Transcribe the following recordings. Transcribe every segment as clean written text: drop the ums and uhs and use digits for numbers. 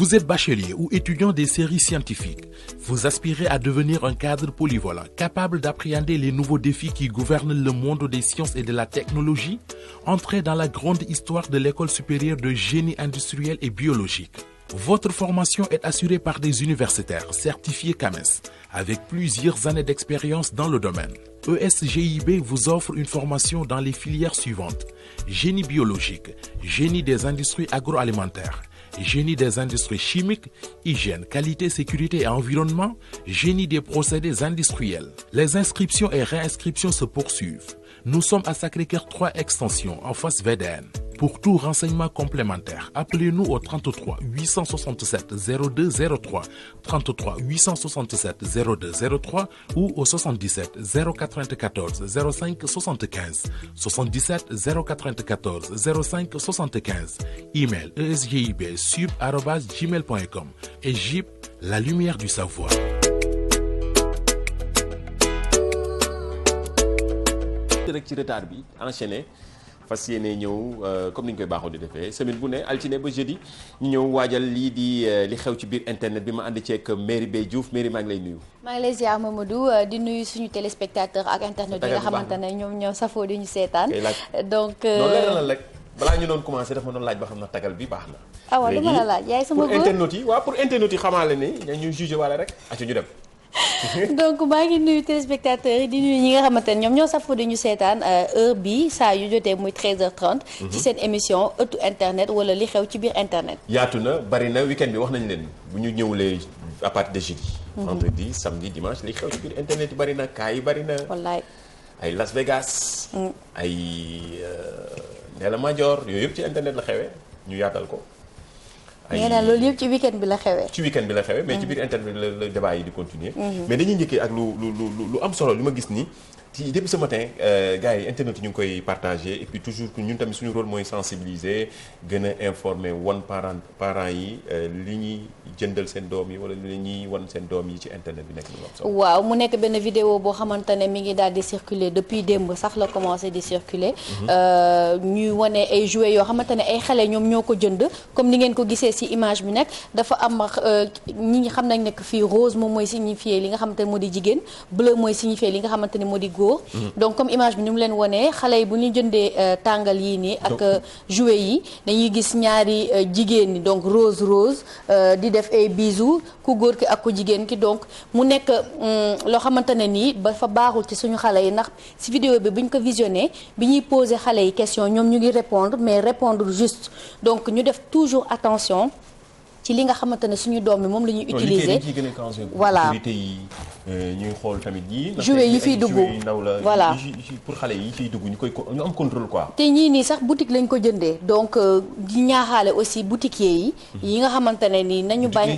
Vous êtes bachelier ou étudiant des séries scientifiques. Vous aspirez à devenir un cadre polyvalent, capable d'appréhender les nouveaux défis qui gouvernent le monde des sciences et de la technologie. Entrez dans la grande histoire de l'École supérieure de génie industriel et biologique. Votre formation est assurée par des universitaires certifiés CAMES, avec plusieurs années d'expérience dans le domaine. ESGIB vous offre une formation dans les filières suivantes: génie biologique, génie des industries agroalimentaires, génie des industries chimiques, hygiène, qualité, sécurité et environnement, génie des procédés industriels. Les inscriptions et réinscriptions se poursuivent. Nous sommes à Sacré-Cœur 3 extension en face VDN. Pour tout renseignement complémentaire, appelez-nous au 33 867 0203, 33 867 0203 ou au 77 094 05 75, 77 094 05 75. Email esgibsub@gmail.com et GIP, la lumière du savoir. Rek ci retard bi enchaîné fas yéene ñëw comme ni ñu koy baaxoo di defee semaine bu ne altine ba jeudi ñu ñëw waajal lii di li xew ci biir internet bi ma ànd ceeg Merry Beye Diouf. Merry, maa ngi lay nuyu. maa ngi lay ziar Mamadou di nuyu suñu téléspectateur ak internet yi nga xamante ne ñoom ñoo safoo di ñu seetaan. Donc noonu leeralal rek balaa ñu doon commencé dafa doon laaj ba xam na tagal bi baax na. ah waaw dama la laaj yaay sama góor pour internautes yi waaw pour internautes yi xamaale ni ñu jugé wala rek aca ñu dem. donc maa ngi nuyu téléspectateurs yi di nuyu ñi nga xamante ne ñoom ñoo safoo di ñu seetaan heure bi saa yu jotee muy 13h30. ci seen émission ëttu internet wala li xew ci biir internet. yaatu na bari na week-end bi wax nañ leen bu ñu ñëwlee à partir de jeudi. vendredi samedi dimanche li xew ci biir internet yi bari na cas yi bari na. wallaay ay Las Vegas. ay Ndella Madior yooyu yëpp ci internet la xewee ñu yaatal ko. nee na loolu yëpp ci week-end bi la xewee. ci week-end bi la xewee mais ci biir internet bi la débat yi di continuer. mais dañuy njëkkee ak lu am solo li ma gis ni ci depuis ce matin gars yi internet yi ñu ngi koy partager et puis toujours que ñun tamit suñu rôle mooy sensibiliser gën a informer wan parents yi li ñuy jëndal seen doom yi wala li ñuy wan seen doom yi ci internet bi nekk lu am solo. waaw mu nekk benn vidéo boo xamante ne mi ngi daal di circuler depuis démb sax la commencé di circuler. ñuy wane ay jouets yoo xamante ne ay xale ñoom ñoo ko jënd comme ni ngeen ko gisee ci image bi nag dafa am ñi ñi xam nañ ne que fii rose moom mooy signifier li nga xamante ne moo di jigéen bleu mooy signifier li nga xamante ne moo di góor. donc comme image bi ni mu leen wanee xale yi bu ñu jëndee tàngal yii nii ak jouets yi dañuy gis ñaari jigéen ñi donc rose di def ay bisous ku góor ki ak ku jigéen ki donc mu nekk loo xamante ne nii ba fa baaxul ci suñu xale yi ndax ci vidéo bi bu ñu ko visionné bi ñuy posé xale yi question ñoom ñu ngi répondre mais répondre juste donc ñu def toujours attention ci li nga xamante ne suñu doom bi moom la ñuy utiliser voilà ñuy xool tamit yi jouets yi fiy dugg voilà pour xale yi fiy dugg ñu am contrôle quoi. te ñii nii sax boutique lañ ko jëndee donc di ñaaxaale aussi boutiquier yi nga xamante ne nii nañu bañ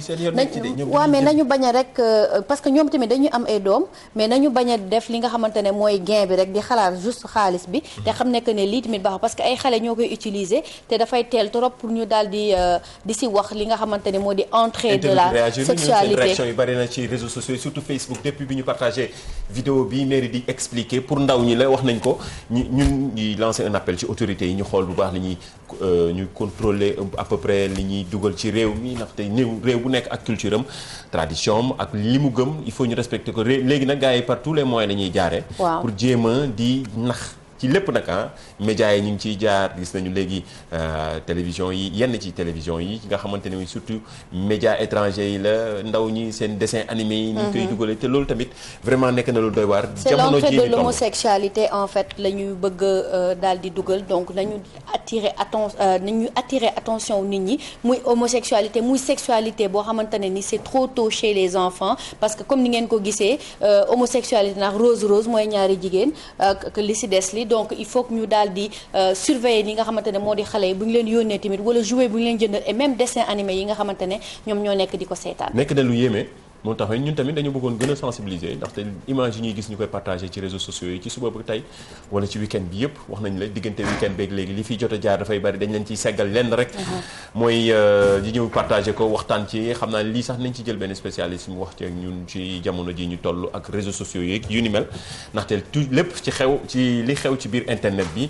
waaw mais nañu bañ a rek parce que ñoom tamit dañuy am ay doom mais nañu bañ a def li nga xamante ne mooy gain bi rek di xalaat juste xaalis bi te xam ne que ne lii tamit baax parce que ay xale ñoo koy utiliser te dafay teel trop pour ñu daal di si wax li nga xamante ne moo di entrée de la sexualité. réaction yi bari na ci réseaux sociaux surtout Facebook depuis bi ñu partagé vidéo bi mairie di expliquer pour ndaw ñi la wax nañ ko ñun ñuy lancer un appel ci autorités yi ñu xool bu baax li ñuy ñu contrôler à peu près li ñuy dugal ci réew mi ndaxte réew bu nekk ak culture am tradition am ak li mu gëm il faut ñu respecter ko léegi nag gars yi par tous les moyens la ñuy jaaree. pour jéem a di nax. ci lépp nag médias yi ñu ngi ciy jaar gis nañu léegi télévision yi yenn ci télévision yi nga xamante ne surtout médias étrangers yi la ndaw ñi seen dessin animé yi. ni ñu koy dugalee te loolu tamit vraiment nekk na lu doy waar. jamono ji c'est l'entrée de l'homosexualité en fait la ñuy bëgg daal di dugal donc nañu attirer attention nit ñi muy homosexualité muy sexualité boo xamante ne ni c'est trop tôt chez les enfants parce que comme ni ngeen ko gisee homosexualité ndax rose mooy ñaari jigéen que li ci des li donc il faut que ñu daal di surveiller li nga xamante ne moo di xale yi bu ñu leen yónnee tamit wala jouer bu ñu leen jëndal et même dessin animé yi nga xamante ne ñoom ñoo nekk di ko seetaan. nekk na lu yéeme moo tax ñun tamit dañu bëggoon gën a sensibiliser ndaxte image yi ñuy gis ñu koy partager ci réseaux sociaux yi ci suba ba tey wala ci week-end bi yëpp wax nañ la diggante week-end beeg léegi li fiy jot a jaar dafay bari dañ leen ciy seggal lenn rek. mooy di ñëw partager ko waxtaan ci xam naa lii sax nañ ci jël benn spécialiste mu wax ci ak ñun ci jamono ji ñu toll ak réseaux sociaux yeeg yu ni mel ndaxte tout lépp ci li xew ci biir internet bi.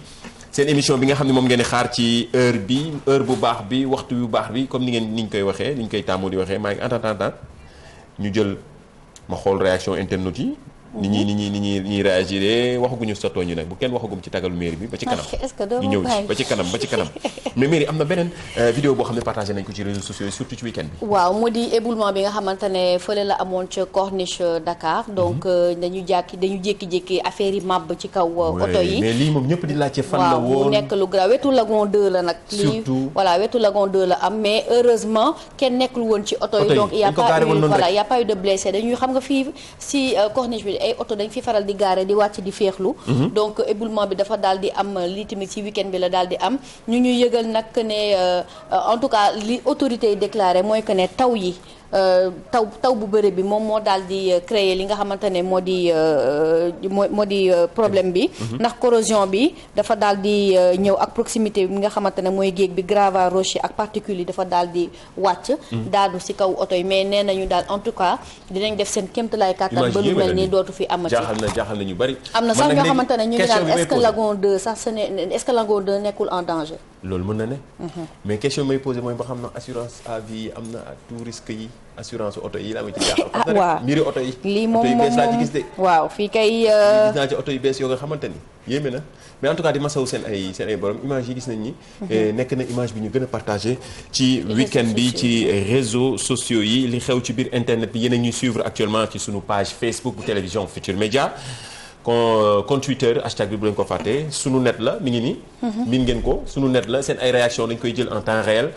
seen émission bi nga xam ne moom ngeen di xaar ci heure bu baax bi waxtu bu baax bi comme ni ñu koy waxee ni ñu koy tàmmoo di waxee maa ngi en ñu jël ma xool réaction internautes yi. ni ñuy réagir waxaguñu sa tooñ nag bu kenn waxagum ci tagalu mairie bi ba ci kanam. est-ce que ñu ñëw ci ba ci kanam mais mairie am na beneen vidéo boo xam ne partagé nañ ko ci réseaux sociaux yi surtout ci week-end bi. waaw mu di éboulement bi nga xamante ne fële la amoon ca Corniche Dakar. donc dañu jékki-jékki affaire yi màbb ci kaw oto yi. mais lii moom ñëpp di laajte fan la woon. waaw mu nekk lu grave wetu Lagon 2 la nag. surtout voilà wetu Lagon 2 la am mais heureusement kenn nekkul woon ci oto yi. donc il y a pas eu de blessé dañuy xam nga fii si Corniche bi ay oto dañ fi faral di gaare di wàcc di féexlu. donc éboulement bi dafa daal di am lii tamit ci week-end bi la daal di am ñu ñuy yëgal nag ne en tout cas li autorités yi déclaré mooy que ne taw yi taw bu bëri bi moom moo daal di créer li nga xamante ne moo di problème bi. ndax corrosion bi dafa daal di ñëw ak proximité bi nga xamante ne mooy géej bi gravats rochers ak particules yi dafa daal di wàcc. daanu ci kaw oto yi mais nee nañu daal en tout cas dinañ def seen kéemtalaay kàttan ba lu mel nii dootu fi amati. jaaxal na ñu bari. am na sax ñoo xamante ne ñu ngi naan est-ce que Lagon 2 sax est-ce que Lagon 2 nekkul en danger. loolu mën na ne. mais question may posé mooy ba xam na assurance à vie am na tout risque yi assurance oto yi la ma ci jaaxal. waaw mbiri oto yi. lii moom oto yi bees laa ci gis de. waaw fii kay. gis naa ci oto yu bees yoo nga xamante ni yéeme na mais en tout cas di masawu seen ay borom image yi gis nañ ni. nekk na image bi ñu gën a partagé ci week-end bi ci réseaux sociaux yi li xew ci biir internet bi yéen a ñuy suivre actuellement ci sunu page Facebook bu télévision Futur Média. compte Twitter hashtag bi bu leen ko fàttee sunu net la mi ngi nii. min ngeen ko sunu net la seen ay réaction dañ koy jël en temps réel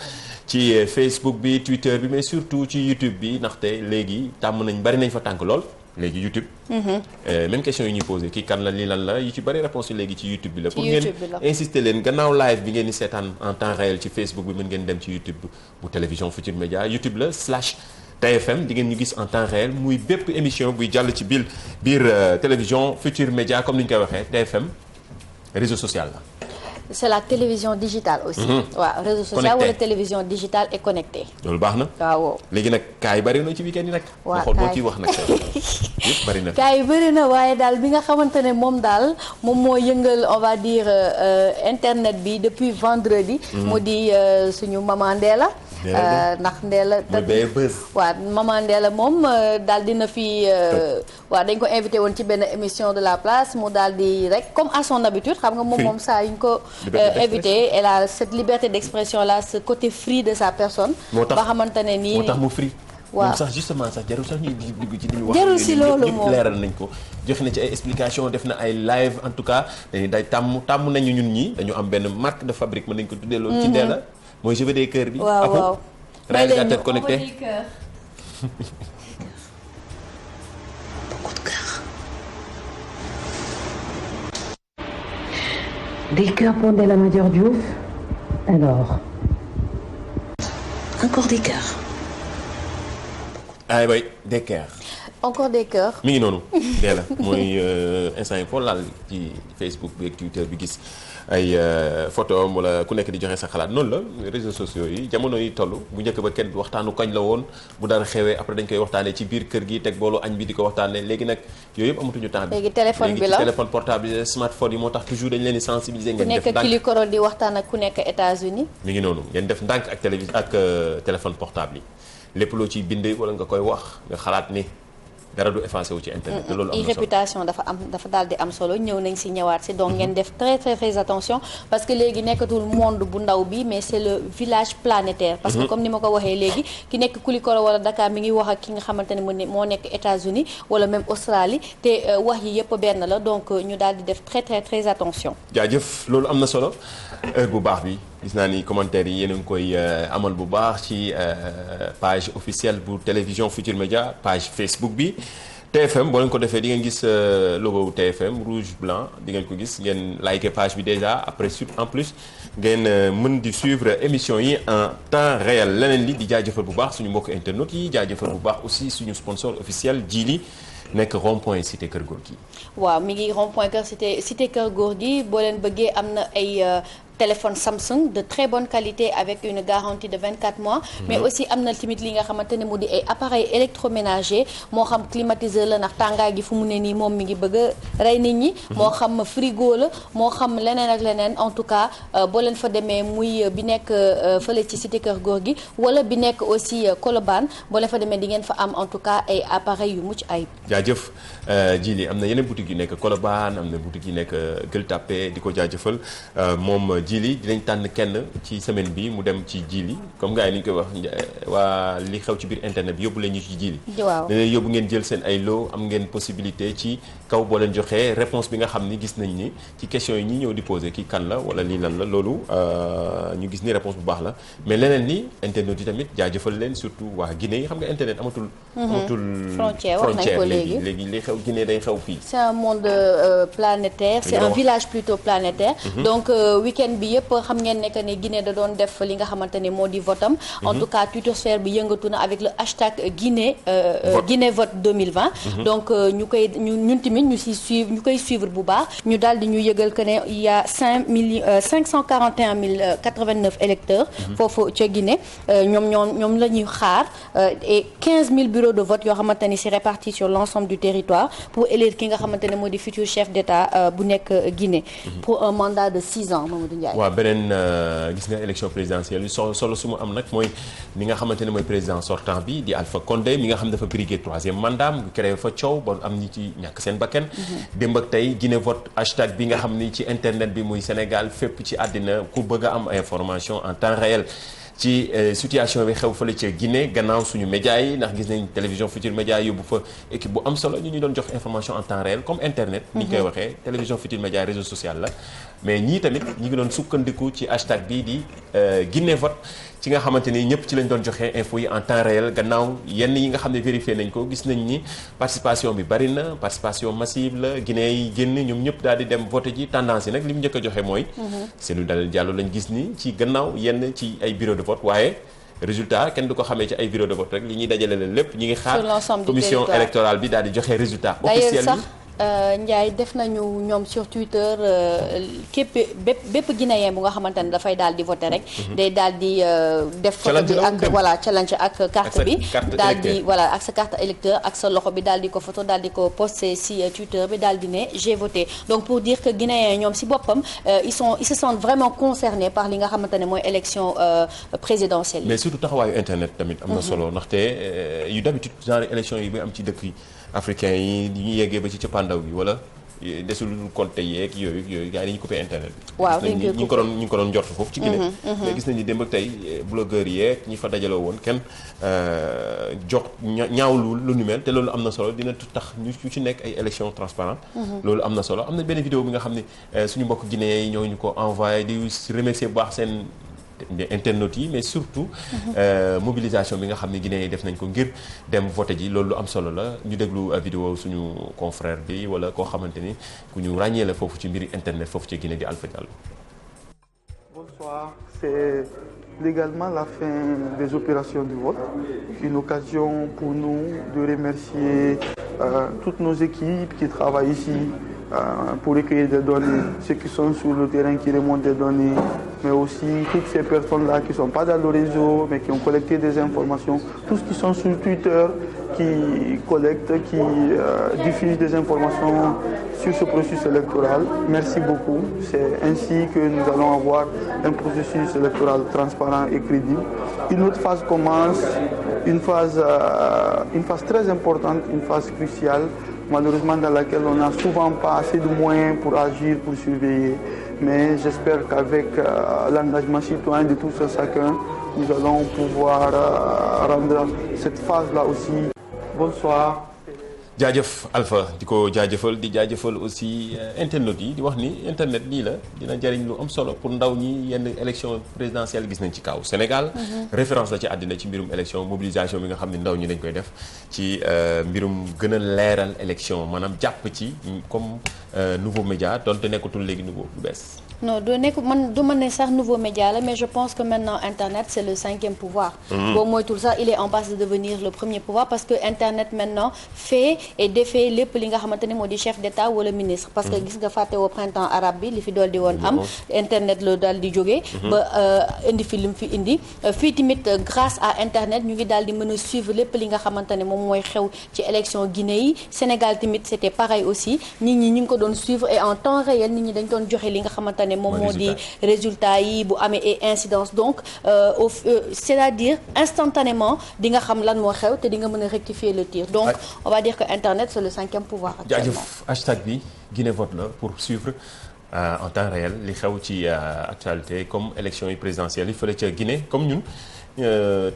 ci Facebook bi Twitter bi mais surtout ci YouTube bi ndaxte léegi tàmm nañ bari nañ fa tànk lool léegi YouTube. même question yi ñuy posé kii kan la lii lan la yu ci bari réponse yi léegi ci YouTube bi la. pour ngeen insister leen gannaaw live bi ngeen di seetaan en temps réel ci Facebook bi mën ngeen dem ci YouTube bu télévision Futur Média YouTube la /TFM di ngeen ñu gis en temps réel muy bépp émission buy jàll ci biir télévision Futur Média comme ni ñu koy waxee TFM réseau social la. c'est la télévision digitale aussi. waaw réseau social wala télévision digitale et connectée. loolu baax na. waaw léegi nag cas yi bëri na ci week-end yi nag. waaw xool boo ciy wax nag yëpp bëri na. cas yi bëri na waaye daal bi nga xamante ne moom daal moom moo yëngal on va dire internet bi depuis vendredi. mu di suñu maman Ndella. ndax Ndella waaw maman Ndella moom daal dina fi waaw dañ ko invité woon ci benn émission de la place mu daal di rek comme à son habitude xam nga moom saa yu ñu ko invité elle a cette liberté d'expression là ce côté free de sa personne ba xamante ne nii moo tax mu free waaw moom sax justement sax jarul sax ñuy dugg ci li ñu wax jarul si loolu moom leeral nañ ko joxe na ci ay explication def na ay live en tout cas dañuy day tàmm nañu ñun ñi dañu am benn marque de fabrique mën nañ ko tuddee loolu ci Ndella mooy je veux des cœurs bi. waaw waaw réalisateur connecté. Beaucoup de cœurs. Des cœurs pour Ndella Madior Diouf. Alors. Encore des cœurs. ah oui des cœurs. encore des cœurs. mi ngi noonu Ndella mooy instant yi foo laal ci Facebook bi ak Twitter bi gis. ay photo am wala ku nekk di joxe sa xalaat noonu la réseaux sociaux yi jamono yi toll bu njëkk ba kenn waxtaanu kañ la woon bu dara xewee après dañ koy waxtaanee ci biir kër gi teg boolu añ bi di ko waxtaanee léegi nag yooyu yëpp amatuñu temps bi. léegi téléphone bi la téléphone portable yi smartphone yi moo tax toujours dañ leen di sensibiliser. ngeen def ndànk ku nekk kilikoro di waxtaan ak ku nekk États-Unis mi ngi noonu ngeen def ndànk ak téléphone portable yi lépp loo ciy bind wala nga koy wax nga xalaat ni. dara du effacé wu ci internet te loolu am na solo réputation dafa daal di am solo ñëw nañ si ñëwaat si donc ngeen def très très très attention parce que léegi nekkatul monde bu ndaw bi mais c'est le village planétaire. parce que comme ni ma ko waxee léegi ki nekk Kulikoro wala Dakar mi ngi wax ak ki nga xamante ne moo nekk États-Unis wala même Australie te wax yi yëpp benn la donc ñu daal di def très très très attention. jaajëf loolu am na solo heure bu baax bi. gis naa ni commentaire yi yéen a ngi koy amal bu baax ci page officielle bu télévision Futur Média page Facebook bi TFM boo leen ko defee di ngeen gis logo wu TFM rouge blanc di ngeen ko gis ngeen liker page bi déjà après en plus ngeen mën di suivre émission yi en temps réel leneen li di jaajëfal bu baax suñu mbokk internautes yi jaajëfal bu baax aussi suñu sponsor officiel Djily nekk rond-point cité Kër Gorgui. waaw mi ngi rond-point cité Kër Gorgui boo leen bëggee am na ay téléphone Samsung de très bonne qualité avec une garantie de 24 mois. mais aussi am na tamit li nga xamante ne mu di ay appareil électroménager moo xam climatiseur la ndax tàngaay gi fu mu ne nii moom mi ngi bëgg a rey nit ñi. moo xam frigo la moo xam leneen ak leneen en tout cas boo leen fa demee muy bi nekk fële ci cité Kër Góor gi wala bi nekk aussi Colobane boo leen fa demee di ngeen fa am en tout cas ay appareils yu mucc ayib. jaajëf Djily am na yeneen boutique yu nekk Colobane am na boutique yu nekk Gueule Tapée di ko jaajëfal moom Djily dinañ tànn kenn ci semaine bi mu dem ci Djily comme gars yi ni ñu koy wax waa li xew ci biir internet bi yóbbu leen ñu ci Djily. waaw dañuy yóbbu ngeen jël seen ay lot am ngeen possibilité ci kaw boo leen joxee réponse bi nga xam ni gis nañ ni ci question yi ñi ñëw di poser kii kan la wala lii lan la loolu ñu gis ni réponse bu baax la mais leneen ni internet yi tamit jaajëfal leen surtout waa Guinée yi xam nga internet amatul. frontière wax nañ ko léegi li xew Guinée day xew fii. c'est un monde planétaire c'est un village plutôt planétaire. donc week-end bi yëpp xam ngeen ne que ne Guinée da doon def li nga xamante ne moo di votam. en tout cas twittosphère bi yëngatu na avec le hashtag Guinée. Guinée vote 2020. donc ñu ñun tamit ñu koy suivre bu baax. ñu daal di ñu yëgal que ne il y a 541 089 électeurs. foofu ca Guinée ñoom la ñuy xaar et 15 000 bureaux de vote yoo xamante ni c'est réparti sur l'ensemble du territoire pour élire ki nga xamante ne moo di futur chef d'État bu nekk Guinée. pour un mandat de 6 ans Mamadou Ndiaye. waaw beneen gis nga élection présidentielle yu solo su mu am nag mooy ni nga xamante ne mooy président sortant bi di Alpha Condé mi nga xam dafa briguer 3e mandat mu créé fa coow ba am ñi ci ñàkk seen bakkan. démb ak tey Guinée vote hashtag bi nga xam ni ci internet bi muy Sénégal fépp ci àddina ku bëgg a am information en temps réel. ci situation bi xew fële ca Guinée gannaaw suñu médias yi ndax gis nañ télévision Futurs Médias yóbbu fa équipe bu am solo ñu doon jox information en temps réel comme internet. ni ñu koy waxee télévision Futurs Médias réseau social la. mais ñii tamit ñi ngi doon sukkandiku ci hashtag bii di Guinée vote ci nga xamante ni ñëpp ci lañ doon joxe info yi en temps réel gannaaw yenn yi nga xam ne vérifié nañ ko gis nañ ni participation bi bari na participation massive la Guinée yi génn ñoom ñëpp daal di dem voté ji tendance yi nag li mu njëkk a joxe mooy. Cellou Dalein Diallo lañ gis ni ci gannaaw yenn ci ay bureau de vote waaye. résultat kenn du ko xamee ci ay bureau de vote rek li ñuy dajale leen lépp ñi ngi xaar commission électorale bi daal di joxe résultat officiel yi. Ndiaye def nañu ñoom sur Twitter bépp guinéen bu nga xamante ne dafay daal di voter rek. day daal di def photo bi ak voilà challenge ak carte bi. daal di voilà ak sa carte électeur ak sa loxo bi daal di ko photo daal di ko posté si Twitter bi daal di ne j'ai voté donc pour dire que guinéen ñoom si boppam ils se sentent vraiment concernés par li nga xamante ne mooy élection présidentielle yi. mais surtout taxawaayu internet tamit am na solo ndaxte yu d'habitude genre élection yi muy am ci dëkk yi. africain yi ñu yeggee ba ci cappaandaw gi wala desul compte yeeg yooyu gars yi dañu coupé internet bi. waaw ñu ngi ko doon njort foofu ci Guinée. mais gis nañu démb ak tey blogueurs yeeg ñi fa dajaloo woon kenn jox ñaawlu lu nu mel te loolu am na solo dina tax ñu ci nekk ay élections transparentes. loolu am na solo am na benn vidéo bi nga xam ne suñu mbokk guinéens yi ñoo ñu ko envoyé di remercier bu baax seen. internautes yi mais surtout mobilisation bi nga xam ne Guinée yi def nañ ko ngir dem voté ji loolu lu am solo la ñu déglu vidéo suñu confrère bi wala koo xamante ni ku ñu ràññee la foofu ci mbiri internet foofu ci Guinée di Alpha Diallo. Bonsoir, c'est légalement la fin des opérations du vote. Une occasion pour nous de remercier toutes nos équipes qui travaillent ici pour recueillir des données, ceux qui sont sur le terrain qui remontent des données, mais aussi toutes ces personnes-là qui ne sont pas dans le réseau, mais qui ont collecté des informations, tous qui sont sur Twitter, qui collectent, qui diffusent des informations sur ce processus électoral. Merci beaucoup. C'est ainsi que nous allons avoir un processus électoral transparent et crédible. Une autre phase commence, une phase très importante, une phase cruciale, malheureusement dans laquelle on n'a souvent pas assez de moyens pour agir, pour surveiller. Mais j'espère qu'avec l'engagement citoyen de tous et chacun, nous allons pouvoir rendre cette phase-là aussi. Bonsoir. jaajëf Alpha di ko jaajëfal di jaajëfal aussi internet yi di wax ni internet lii la dina jariñ lu am solo pour ndaw ñi yenn élection présidentielle gis nañ ci kaw Sénégal référence la ci àddina ci mbirum élection mobilisation bi nga xam ne ndaw ñi dañ koy def ci mbirum gën a leeral élection maanaam jàpp ci comme nouveau média donte nekkatul léegi nouveau bu bees non du nekk man du ma ne sax nouveau média la mais je pense que maintenant internet c'est le 5e pouvoir. boo moytul sax il est en passe de devenir le premier pouvoir parce que internet maintenant fait et défait lépp li nga xamante ne moo di chef d'état wala ministre. parce que gis nga fàtte woo printemps arabe bi li fi dool di woon am. internet la daal di jógee. ba indi fi li mu fi indi. fii tamit grâce à internet ñu ngi daal di mën a suivre lépp li nga xamante ne moom mooy xew ci élection Guinée yi Sénégal tamit c'était pareil aussi nit ñi ñu ngi ko doon suivre et en temps réel nit ñi dañ doon joxe li nga xamante ne moom moo di résultat yi bu amee et incidence donc c'est-à-dire instantanément di nga xam lan moo xew te di nga mën a rectifier le tir donc on va dire que internet c'est le 5e pouvoir actuellement. jaajëf hashtag bi Guinée vote la pour suivre en temps réel li xew ci actualité comme élection yi présidentielles yi fële ca Guinée comme ñun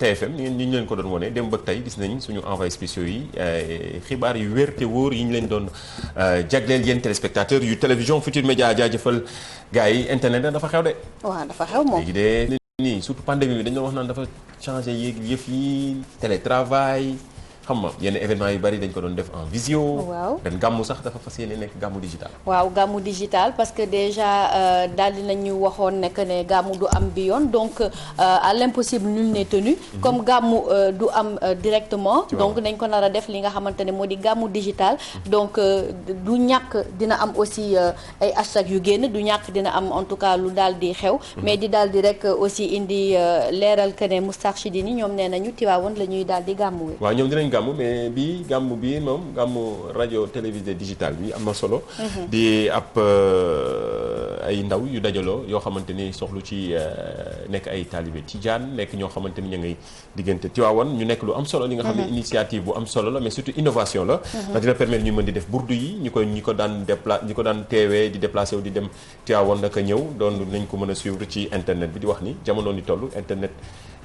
TFM ni ñu leen ko doon wone démb ak tey gis nañ suñu envoyés spéciaux yi xibaar yu wér te wóor yi ñu leen doon jagleel yéen téléspectateurs yu télévision Futurs Médias jaajëfal gars yi internet dafa xew de. waaw dafa xew moom léegi de nii surtout pandémie bi dañu doon wax naan dafa changé yëf yi télétravail. xam nga yenn événement yu bari dañ ko doon def en visio. waaw ren gàmmu sax dafa fas yéene nekk gàmmu digital. waaw gàmmu digital parce que déjà daal di nañu waxoon ne que ne gàmmu du am bi yoon donc à l'impossible nul n'est tenu. comme gàmmu du am directement. donc nañ ko nar a def li nga xamante ne moo di gàmmu digital. donc du ñàkk dina am aussi ay hashtag yu génn du ñàkk dina am en tout cas lu daal di xew. mais di daal di rek aussi indi leeral que ne Moustarchidine ñoom nee nañu Tivaouane la ñuy daal di gàmmu. waaw ñoom dinañ gàmmu mais bii gàmmu bi moom gàmmu rajo télévisé digital bi am na solo. di ab ay ndaw yu dajaloo yoo xamante ni soxlu ci nekk ay talibé tijaan nekk ñoo xamante ni ñu ngay diggante Tivaouane ñu nekk lu am solo li nga xam ne initiative bu am solo la mais surtout innovation la. ndax dina permettre ñu mën di def burdu yi ñi ko daan teewee di déplacé wu di dem Tivaouane naka ñëw doon nañ ko mën a suivre ci internet bi di wax ni jamono ni toll internet.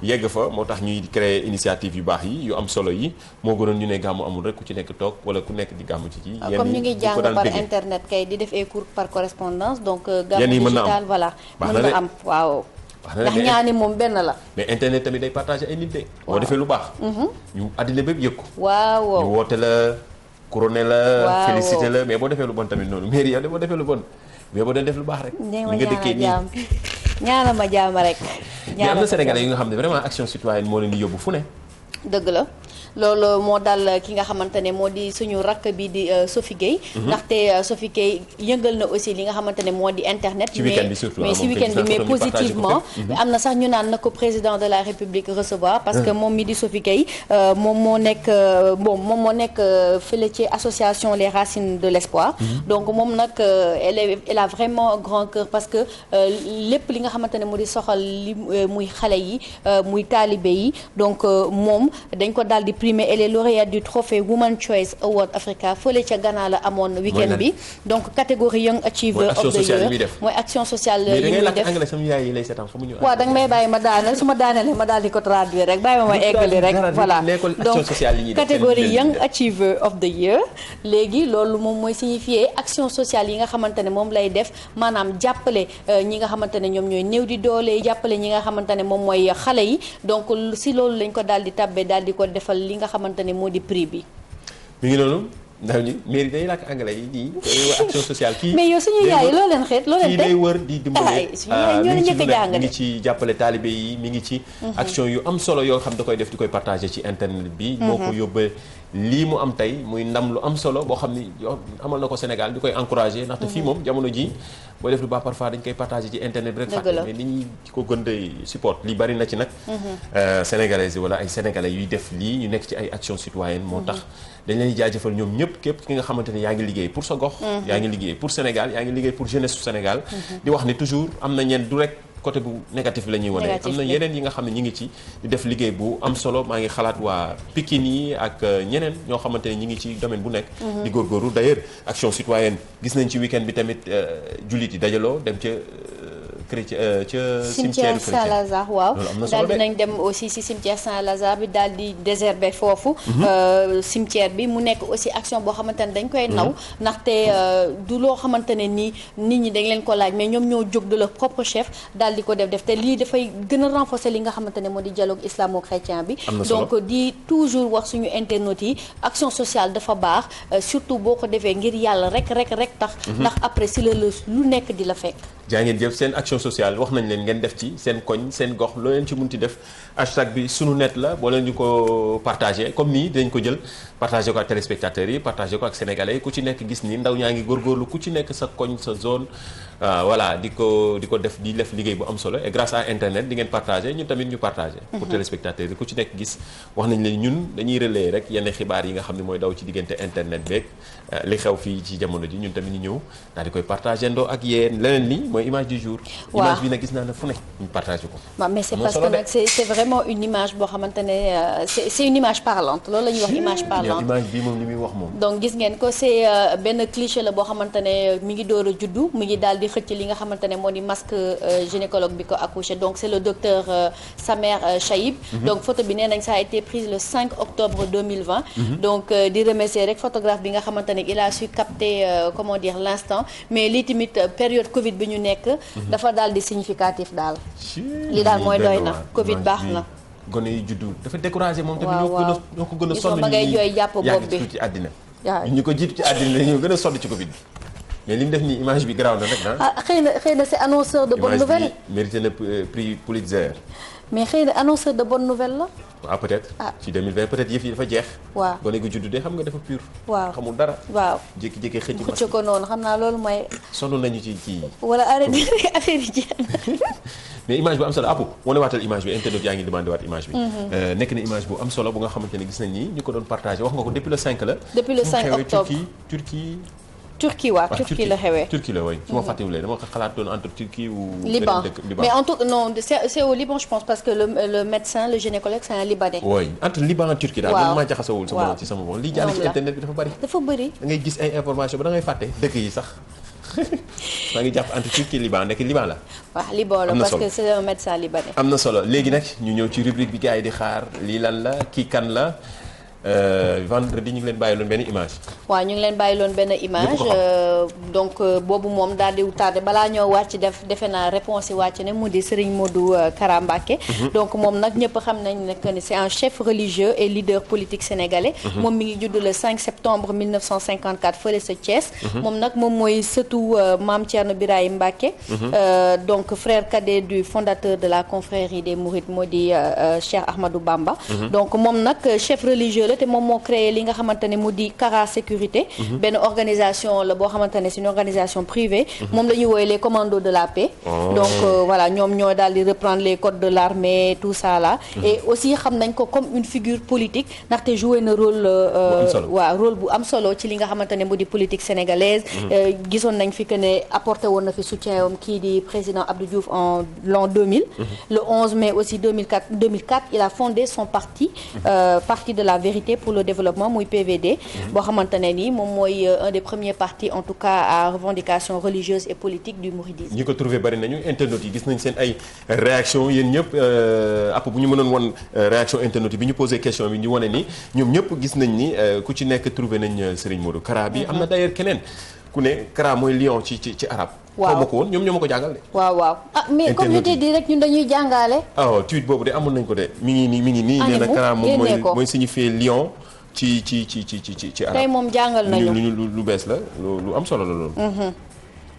yegg fa moo tax ñuy créer initiative yu baax yi yu am solo yi moo gënoon ñu ne gàmmu amul rek ku ci nekk toog wala ku nekk di gàmmu ci kii. comme ñu ngi jàng par internet kay di def ay cours par correspondance donc. gàmmu digital voilà mën na am waaw. ndax ñaani moom benn la. mais internet tamit day partager ay nit de. boo defee lu baax. ñu àddina bépp yëg ko. waaw ñu woote la couronné la. félicité la mais boo defee lu bon tamit noonu mairie yow de boo defee lu bon mais boo doon def lu baax rek. ni nga dëkkee nii ñaana ma jaama rek. mais am na Sénégalais yi nga xam ne vraiment action citoyenne moo leen di yóbbu fu ne. dëgg la loolu moo dal ki nga xamante ne moo di suñu rakk bi di Sophie Gueye. ndaxte Sophie Gueye yëngal na aussi li nga xamante ne moo di internet. ci week-end bi surtout mais ci week-end bi mais positivement. am na sax ñu naan na ko président de la République recevoir. parce que moom mi di Sophie Gueye moom moo nekk fële ci association Les Racines de l'Espoir. donc moom nag elle a vraiment grand cœur parce que lépp li nga xamante ne moo di soxal li muy xale yi muy taalibe yi donc moom dañ ko daal di primé elle est lauréate du trophée Woman Choice Award Africa fële ca Ghana la amoon week-end bi donc catégorie Young Achiever of the Year mooy action sociale yi muy def waaw danga may bàyyi ma daaneel su ma daanelee ma daal di ko traduire rek bàyyi ma eggali rek voilà donc catégorie Young Achiever of the Year léegi loolu moom mooy signifier action sociale yi nga xamante ne moom lay def maanaam jàppale ñi nga xamante ne ñoom ñooy néew di doole jàppale ñi nga xamante ne moom mooy xale yi donc si loolu lañ ko daal di tabbe daal di ko defal li nga xamante ne moo di prix bi. mi ngi noonu ndaw ñi mairie day làkk anglais yi di action sociale. kii mais yow suñu yaay loo leen xeet loo leen kii day wër di dimbale. mi ngi ci jàppale taalibe yi mi ngi ci. action yu am solo yoo xam da koy def di koy partager ci internet bi. moo ko yóbbee lii mu am tey muy ndam lu am solo boo xam ni yow amal na ko Sénégal di koy encourager. ndaxte fii moom jamono ji boo def lu baax parfois dañ koy partager ci internet bi rek. fàtte mais nit ñi ko gën di support li bari na ci nag. sénégalais wala ay sénégalais yuy def lii ñu nekk ci ay action citoyenne moo tax dañ leen di jaajëfal ñoom ñëpp képp ki nga xamante ne yaa ngi liggéey pour sa gox. yaa ngi liggéey pour Sénégal yaa ngi liggéey pour jeunesse su Sénégal. di wax ni toujours am na ñenn du rek côté bu négatif la ñuy wane. am na yeneen yi nga xam ne ñi ngi ci di def liggéey bu am solo maa ngi xalaat waa Pikine yi ak ñeneen ñoo xamante ne ñi ngi ci domaine bu nekk. di góorgóorlu d'ailleurs action citoyenne gis nañ ci week-end bi tamit jullit yi dajaloo dem ca chrétien ca cimetière Saint-Lazare waaw daal dinañ dem aussi ci cimetière Saint-Lazare bi daal di désherber foofu cimetière bi mu nekk aussi action boo xamante ne dañ koy naw ndaxte du loo xamante ne nii nit ñi dañ leen ko laaj mais ñoom ñoo jóg de leur propre chef daal di ko def te lii dafay gën a renforcer li nga xamante ne moo di dialogue islamo-chrétien bi donc di toujours wax suñu internautes yi action sociale dafa baax surtout boo ko defee ngir yàlla rek tax ndax après si la lu nekk di la fekk. jaa ngeen jëf seen action sociale wax nañ leen ngeen def ci seen koñ seen gox loo leen ci munti def hashtag bi sunu net la boo leen ñu ko partagé comme nii dañ ko jël partagé ko ak téléspectateurs yi partagé ko ak sénégalais yi ku ci nekk gis ni ndaw ñaa ngi góorgóorlu ku ci nekk sa koñ sa zone voilà di ko def liggéey bu am solo et grâce à internet di ngeen partagé ñun tamit ñu partagé. pour téléspectateurs yi ku ci nekk gis wax nañ leen ñun dañuy relayer rek yenn xibaar yi nga xam ne mooy daw ci diggante internet beeg li xew fii ci jamono ji ñun tamit ñu ñëw daal di koy partagé ndoo ak yéen leneen li mooy image du jour. waaw image bi nag gis naa ne fu ne ñu partagé ko. waaw mais c'est parce que nag c'est vraiment une image boo xamante ne c'est une image parlante loolu la ñuy wax image parlante. image bi moom li muy wax moom. donc gis ngeen ko c'est benn cliché la boo xamante ne mi ngi door a juddu mi ngi daal di xëcc li nga xamante ne moo di masque gynécologue bi ko accouché donc c'est le docteur Samer Chaïb. donc photo bi nee nañ ça a été prise le 5 octobre 2020. donc di remercier rek photographe bi nga xamante ne il a su capter comment dire l'instant mais lii tamit période Covid bi ñu nekk. dafa daal di significatif daal. li daal mooy doy na Covid baax na. gone yi juddu dafa découragé moom tamit ñoo ko gën a sonn ma ngay jooy jàpp bopp bi ci àddina ñu ko jiitu ci àddina ñoo gën a sonn ci Covid bi mais li mu def nii image bi garaaw na rek xëy na c'est annonceur de bonne nouvelle image bi mérité na prix Pulitzer mais xëy na annonceur de bonne nouvelle la waaw peut-être ci 2020 peut-être yëf yi dafa jeex waaw gone gu juddu de xam nga dafa pur waaw xamul dara waaw jékki-jékki xëcc ko noonu xam naa loolu mooy sonn nañu ci kii wala arrêté affaire yi jeex mais image bu am solo apu wane waatal image bi internet yaa ngi demandé waat image bi nekk na image bu am solo bu nga xamante ne gis nañ ni ñu ko doon partagé wax nga ko depuis le 5 la depuis le 5 octobre Turquie waaw Turquie la xewee Turquie la way su ma fàttewulee dama ko xalaat doon entre Turquie ou Liban mais en tout non c'est au Liban je pense parce que le médecin le gynécologue c'est un Libanais oui entre Liban ak Turquie daal man maa jaxasawul sama ci sama bopp lii jàll ci internet bi dafa bëri da ngay gis ay information ba da ngay fàtte dëkk yi sax maa ngi jàpp entre Turquie Liban nekk Liban la waaw Liban la parce que c'est un médecin libanais am na solo léegi nag ñu ñëw ci rubrique bi gars yi di xaar lii lan la kii kan la vendredi ñu ngi leen bàyyi loon benn image. waaw ñu ngi leen bàyyi loon benn image donc boobu moom daal di tardé balaa ñoo wàcc defe naa réponse yi wàcc ne mu di Serigne Modou Kara Mbacké donc moom nag ñëpp xam nañ ne que c'est un chef religieux et leader politique sénégalais moom mi ngi judd le 5 septembre 1954 fële sa Thiès moom nag moom mooy sëtu Mame Thierno Birahim Mbacké donc frère cadet du fondateur de la confrérie des Mourides moo di Cheikh Ahmadou Bamba donc moom nag chef religieux la te moom moo créé li nga xamante ne mu di Kara Sécurité benn organisation la boo xamante ne c'est une organisation privée moom la ñuy woowee les commandos de la paix donc voilà ñoom ñoo daal di reprendre les codes de l'armée tout ça là et aussi xam nañ ko comme une figure politique ndaxte joué na rôle rôle bu am solo ci li nga xamante ne mu di politique sénégalaise gisoon nañ fi que ne apporté woon na fi soutien am kii di président Abdou Diouf en l'an 2000 le 11 mai aussi 2004 il a fondé son parti parti de la vérité pour le développement muy PVD boo xamante ne ni moom mooy un des premiers partis en tout cas à revendication religieuse et politique du mouridisme. ñi ko trouvé bari nañu internautes yi gis nañ seen ay réaction yéen ñëpp app bu ñu mënoon won réaction internautes yi bi ñu posé question bi ñu wane ni ñoom ñëpp gis nañ ni ku ci nekk trouvé nañ Serigne Modou Kara bi am na d'ailleurs keneen ku ne Kara mooy lion ci arabe. waaw xaw ma ko woon ñoom ñoo ma ko jàngal de. waaw mais comme je t'ai dit rek ñun dañuy jàngale. tweet boobu de amoon nañ ko de mi ngi nii nee na Kara moom mooy signifier lion ci arabe. tey moom jàngal nañu lu bees la lu am solo la loolu.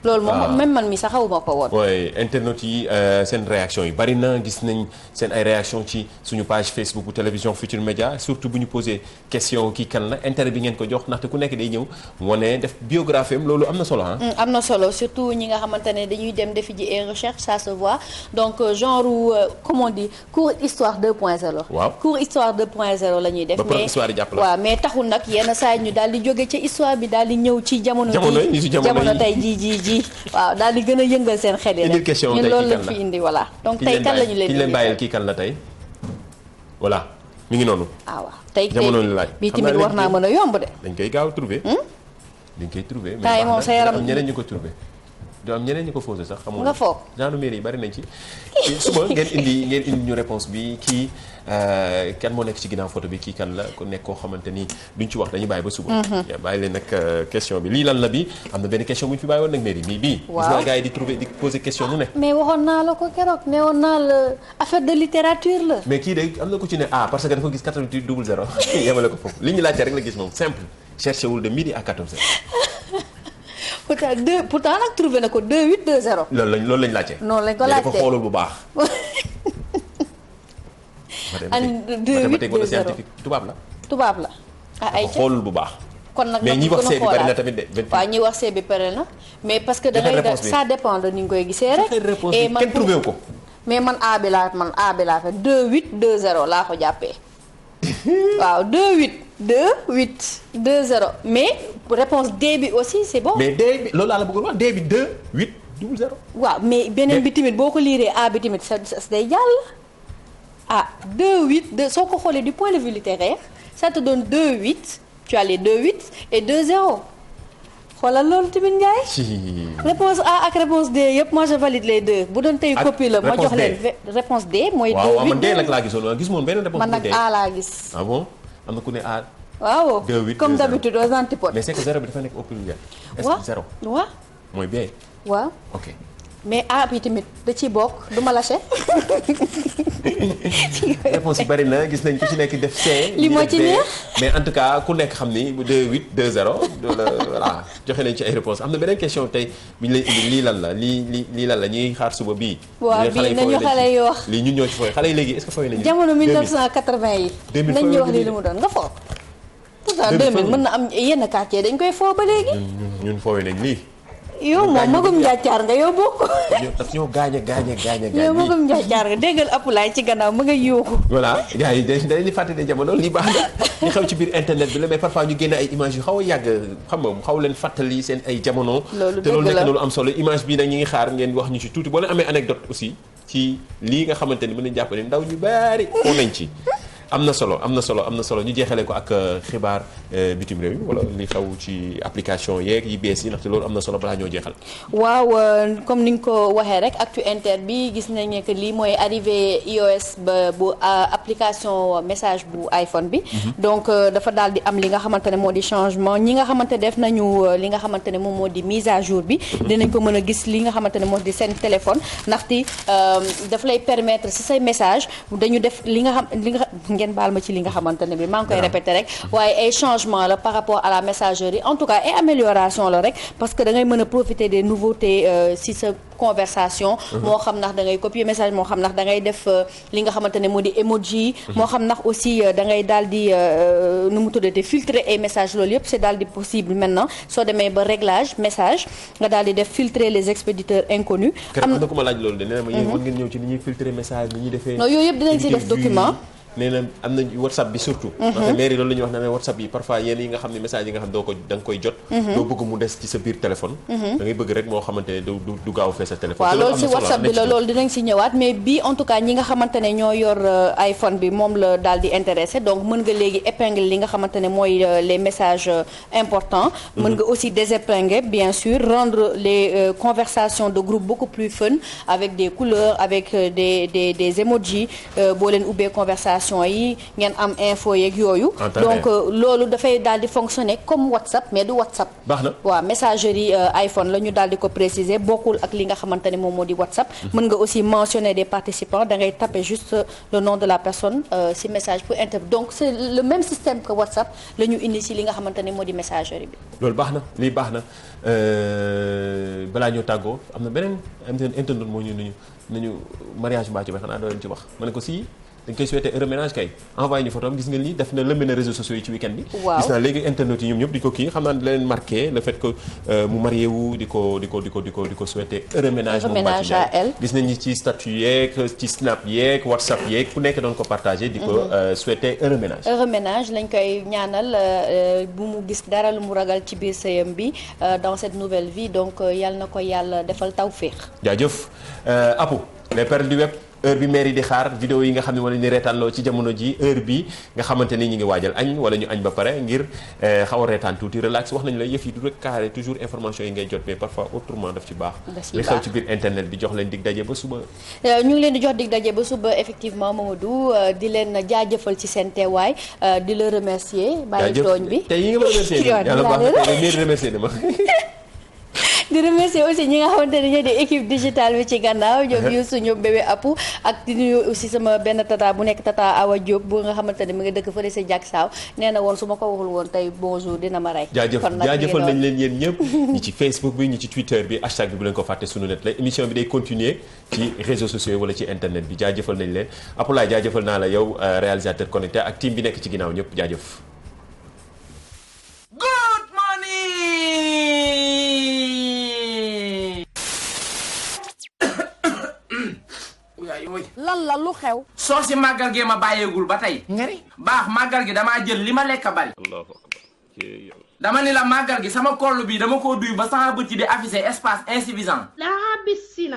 loolu moom même man mi sax xawuma ko woon. oui internautes yi seen réaction yi bari na gis nañ seen ay réaction ci suñu page Facebook bu télévision Futur Média surtout bu ñu posé question kii kan la intérêt bi ngeen ko jox ndaxte ku nekk day ñëw wane def biographie am loolu am na solo ah. am na solo surtout ñi nga xamante ne dañuy dem defi ji ay recherche ça se voit donc genre comment on dit cours histoire 2.0. waaw cours histoire 2.0 la ñuy def. mais histoire yi jàpp la waaw mais taxul nag yenn saa ñu daal di jóge ca histoire bi daal di ñëw ci jamono tey ji waaw daal di gën a yëngal seen xel yi rek ñun loolu lañ fi indi voilà donc tey kan lañu leen bàyyil kii kan la tey voilà mi ngi noonu waaw tey jamono la laaj bii tamit war naa mën a yomb de dañ koy gaaw trouver dañ koy trouver temps yi moom sa yaram ñeneen ñu ko trouver du am ñeneen ñi ko fausé sax xamoo nga foog genre mairie yi bari nañ ci suba ngeen indi ñu réponse bi kii kan moo nekk ci ginnaaw photo bi kii kan la ku nekk koo xamante ni duñ ci wax dañuy bàyyi ba suba bàyyi leen nag question bi lii lan la bi am na benn question bu ñu fi bàyyi woon nag mairie nii bii gis naa gars yi di trouver di poser question nu ne mais waxoon naa la ko keroog ne woon naa la affaire de littérature la mais kii de am na ku ci ne parce que dafa gis 88 00 yemale ko foofu li ñu laajte rek la gis moom simple cherché wul de midi à 14h pourtant nag trouvé na ko 2820 loolu lañ laajte noonu lañ ko laajte dafa xoolul bu baax mathématique wala scientifique tubaab la ay xoolul bu baax kon nag mais ñi wax see bi bari na tamit de waaw ñi wax see bi pare na mais parce que da ngay ça dépend de ni nga koy gisee rek et man kenn trouvé ko mais man A bi laa fa 2820 laa ko jàppee waaw 2820 mais réponse D bi aussi c'est bon mais D bi loolu laa la bëggoon wax D bi 2800 waaw mais beneen bi tamit boo ko liiree A bi tamit sa day jàll soo ko xoolee du point de vue littéraire ça te donne 28 tu as les 28 et 20 xoolal loolu tamit Ndiaye. réponse A ak réponse D yëpp moi je valide les deux bu doon tey copie la ma jox leen réponse D mooy. 2 8 waaw man D nag laa gisoon gis moom benn réponse. man nag A laa gis. ah bon am na ku ne A. waaw 2 8 comme d'habitude aux antipodes. mais c'est que 0 bi dafa nekk au pluriel. est-ce que 0. waaw mooy B. waaw ok. mais A bi tamit da ciy bokk du ma lâché. réponse yi bari na gis nañ ku ci nekk def C. li moo ci neex mais en tout cas ku nekk xam ni 2 8 2 0 voilà joxe nañ ci ay réponses am na beneen question tey bi ñu lay indi lii lan la lii lan la ñuy xaar suba bii. waaw bii nañu xale yi wax lii ñun ñoo ci fooy xale yi léegi est-ce que fooy nañu. jamono 1980 yi. 2000 nañ ñu wax lii lu mu doon nga foo. pourtant 2000 mën na am yenn quartier dañ koy foo ba léegi. ñun fooy nañ lii. yow moom magum njàccaar nga yow bokk. daf ñoo gaañ. yow magum njàccaar nga déggal Apulaay ci gannaaw ma nga yuuxu. voilà gars yi dañ di fàtte ne jamono lii baax na li xew ci biir internet bi la mais parfois ñu génne ay images yu xaw a yàgg xam nga xaw leen fàttali seen ay jamono. loolu te loolu nekk na lu am solo image bi nag ñi ngi xaar ngeen wax ñu ci tuuti boo leen amee anecdote aussi ci lii nga xamante ni mën nañu jàpp ne ndaw ñu bari foo nañ ci. am na solo ñu jeexale ko ak xibaar bitim réew yi wala li xaw ci application yeeg yi bees yi ndaxte loolu am na solo balaa ñoo jeexal. waaw comme ni nga ko waxee rek Actu Inter bi gis nañ ne que lii mooy arrivé iOS ba bu application message bu iPhone bi. donc dafa daal di am li nga xamante ne moo di changement ñi nga xamante def nañu li nga xamante ne moom moo di mise à jour bi. dinañ ko mën a gis li nga xamante ne moo di seen téléphone ndaxte daf lay permettre si say message dañu def li nga ngeen baal ma ci li nga xamante ne bi maa ngi koy répéter rek waaye ay changement la par rapport à la messagerie en tout cas ay amélioration la rek parce que da ngay mën a profiter des nouveautés si sa conversation moo xam ndax da ngay copier message moo xam ndax da ngay def li nga xamante ne moo di emoji moo xam ndax aussi da ngay daal di nu mu tuddate filtrer ay message loolu yëpp c'est daal di possible maintenant soo demee ba réglage message nga daal di def filtrer les expéditeurs inconnus am na ku ma laaj loolu de nee na ma yéen mën ngeen ñëw ci ni ñuy filtrer message ni ñuy defee non yooyu yëpp dinañ ci def document nee na am na WhatsApp bi surtout parce que mairie loolu la ñuy wax ne WhatsApp yi parfois yéen yi nga xam ne message yi nga xam da nga koy jot doo bëgg mu des ci sa biir téléphone da ngay bëgg rek moo xamante ne du gaaw fee sa téléphone waaw loolu ci WhatsApp bi la loolu dinañ ci ñëwaat mais bii en tout cas ñi nga xamante ne ñoo yor iPhone bi moom la daal di intéressé donc mën nga léegi épingler li nga xamante ne mooy les messages importants mën nga aussi désépingler bien sûr rendre les conversations de groupe beaucoup plus fun avec des couleurs avec des emojis boo leen ubbee conversation yi ngeen am info yeeg yooyu donc loolu dafay daal di fonctionner comme WhatsApp mais du WhatsApp baax na waaw messagerie iPhone la ñu daal di ko préciser bokkul ak li nga xamante ne moom moo di WhatsApp mën nga aussi mentionner des participants da ngay taper juste le nom de la personne si message pour intervenir donc c'est le même système que WhatsApp la ñu indi si li nga xamante ne moo di messagerie bi loolu baax na lii baax na balaa ñoo tàggoo am na beneen internet moo ñu nañu mariage mbaa ci ba xanaa doo leen ci wax ma ne ko si dañ koy souhaiter heureux ménage kay envoyé ñu photo am gis nga lii def na lëmbe na réseaux sociaux yi ci week-end bi gis naa léegi internet yi ñoom ñëpp di ko kii xam naa leen marqué le fait que mu marié wu di ko souhaiter heureux ménage moom à elle gis nañ ci statut yeeg ci snap yeeg whatsapp yeeg ku nekk doon ko partagé di ko souhaiter heureux ménage lañ koy ñaanal bu mu gis dara lu mu ragal ci biir sëyam bi dans cette nouvelle vie donc yal na ko yàlla defal tawféex jaajëf Apu les perles du web heure bi maire yi di xaar vidéo yi nga xam ne wala ni reetaanloo ci jamono ji heure bi nga xamante ni ñu ngi waajal añ wala ñu añ ba pare ngir xaw a reetaan tuuti relax wax nañu la yëf yi du rek carré toujours information yi ngay jot mais parfois autrement daf ci baax li xew ci biir internet bi jox leen dig daje ba suba ñu ngi leen di jox dig daje ba suba effectivement Mamadou di leen jaajëfal ci seen teewaay di la remercier bàyyi tooñ bi tey yi nga ma remercier yàlla baax na tey remercier dama di remercier aussi ñi nga xamante ne ñoo di équipe digitale bi ci gannaaw ñoom yu suñu bébé apu ak di nuyu aussi sama benn tata bu nekk tata Awa Diop bu nga xamante ne mi nga dëkk fële sa jak saaw nee na woon su ma ko waxul woon tey bonjour dina ma rey jaajëfal nañ leen yéen ñëpp ñi ci Facebook bi ñi ci Twitter bi hashtag bi bu leen ko fàtte sunu net la émission bi day continuer ci réseaux sociaux yi wala ci internet bi jaajëfal nañ leen Apulaay jaajëfal naa la yow réalisateur connecté ak team bi nekk ci ginnaaw ñëpp jaajëf lan la lu xew soo si màggal gee ma bàyyeegul ba tey ngari baax màggal gi damaa jël li ma lekk bari dama ni la màggal gi sama koll bi dama koo duy ba sama bët yi di affiché espace insuffisant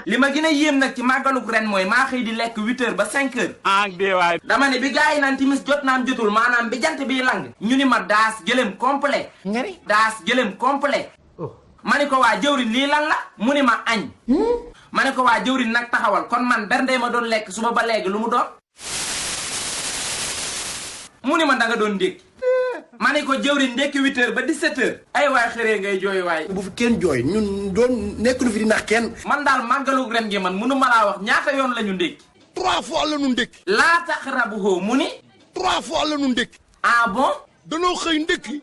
li ma gën a yéem nag ci màggaluk ren mooy maa xëy di lekk 8h ba 5h dama ne bi gars yi naan timis jot naam jotul maanaam bi jant bi lang ñu ni ma daas gëlëm complet ngari daas gëlëm complet ma ni ko waa jëwriñ lii lan la mu ni ma añ ma ne ko waa jëwriñ nag taxawal kon man bernde ma doon lekk suba ba léegi lu mu doon mu ni ma da nga doon ndékki ma ne ko jëwriñ ndékki 8h ba 17h ay waay xëree ngay jooy waay bu fi kenn jooy ñun doon nekk lu fi di nax kenn man daal màggalu ren gi man mënu ma laa wax ñaata yoon la ñu ndékki 3 fois la ñu ndékki laa tax rabu hoo mu ni 3 fois la ñu ndékki ah bon danoo xëy ndékki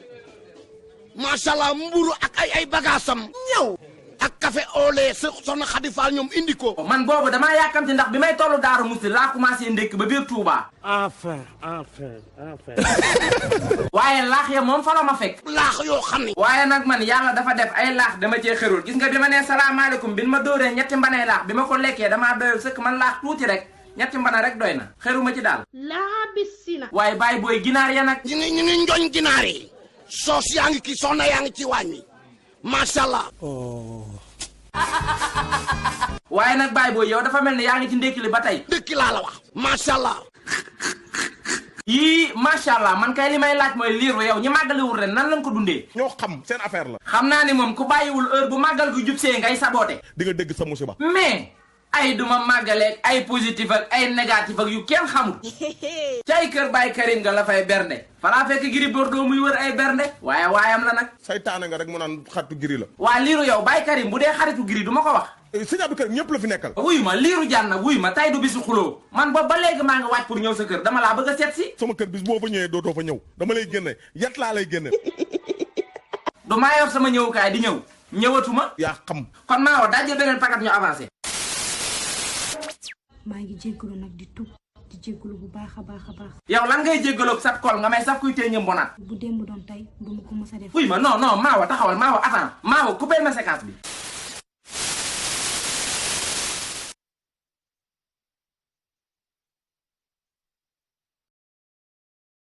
macha allah mburu ak ay bagaasam ñëw ak café au lait soxna Khady Fall ñoom indi ko. man boobu damaa yàkkamti ndax bi may tollu Daaru Musti laa commencé ndékk ba biir Touba. enfin. waaye laax ya moom fa la ma fekk. laax yoo xam ni. waaye nag man yàlla dafa def ay laax dama cee xërul gis nga bi ma nee salaamaaleykum bi ma dóoree ñetti mbanee laax bi ma ko lekkee damaa doyal sëkk man laax tuuti rek ñetti mbana rek doy na xëruma ci daal. laa bissi na. waaye bàyyi booy ginaar ya nag. ñu ngi njoñ ginaar yi. soos yaa ngi kii soxna yaa ngi ci waañ wi. macha allah. waaye nag baay booy yow dafa mel ne yaa ngi ci ndékki li ba tey. ndékki laa la wax. macha allah. yii macha allah man kay li may laaj mooy liiru yow ñi màggaliwul ren nan lañ ko dundee. ñoo xam seen affaire la. xam naa ni moom ku bàyyiwul heure bu màggal gu jub see ngay saboote. di nga dégg sa musiba. mais ay duma màggaleeg ay positif ak ay négatif ak yu kenn xamul. cay kër Baye Karim nga la fay bernde. falaa fekk Gris Bordeaux muy wër ay bernde. waaye waayam la nag. saytaane nga rek mu naan xaritu Gris la. waa liiru yow Baye Karim bu dee xaritu Gris du ma ko wax. sëñ Abdou Karim ñëpp la fi nekkal. wuy ma liiru jànn wuy ma tay du bisu xuloo man boobu ba léegi maa ngi waaj pour ñëw sa kër dama laa bëgg a seet si. sama kër bis boo fa ñëwee dootoo fa ñëw dama lay génne yat laa lay génne. du maa yor sama ñëwukaay di ñëw ñëwatuma. yaa xam. kon maa woo daal jël beneen paquet ñu avancé. maa ngi jéggalu nag di tub di jéggalu bu baax a baax a baax. yow lan ngay jéggaloog sat kol nga may saf kuy tee ñëm bonaat. bu démb doon tey du ma ko mës a def. wuy ma non Maawa taxawal Maawa attends Maawa coupé ma séquence bi.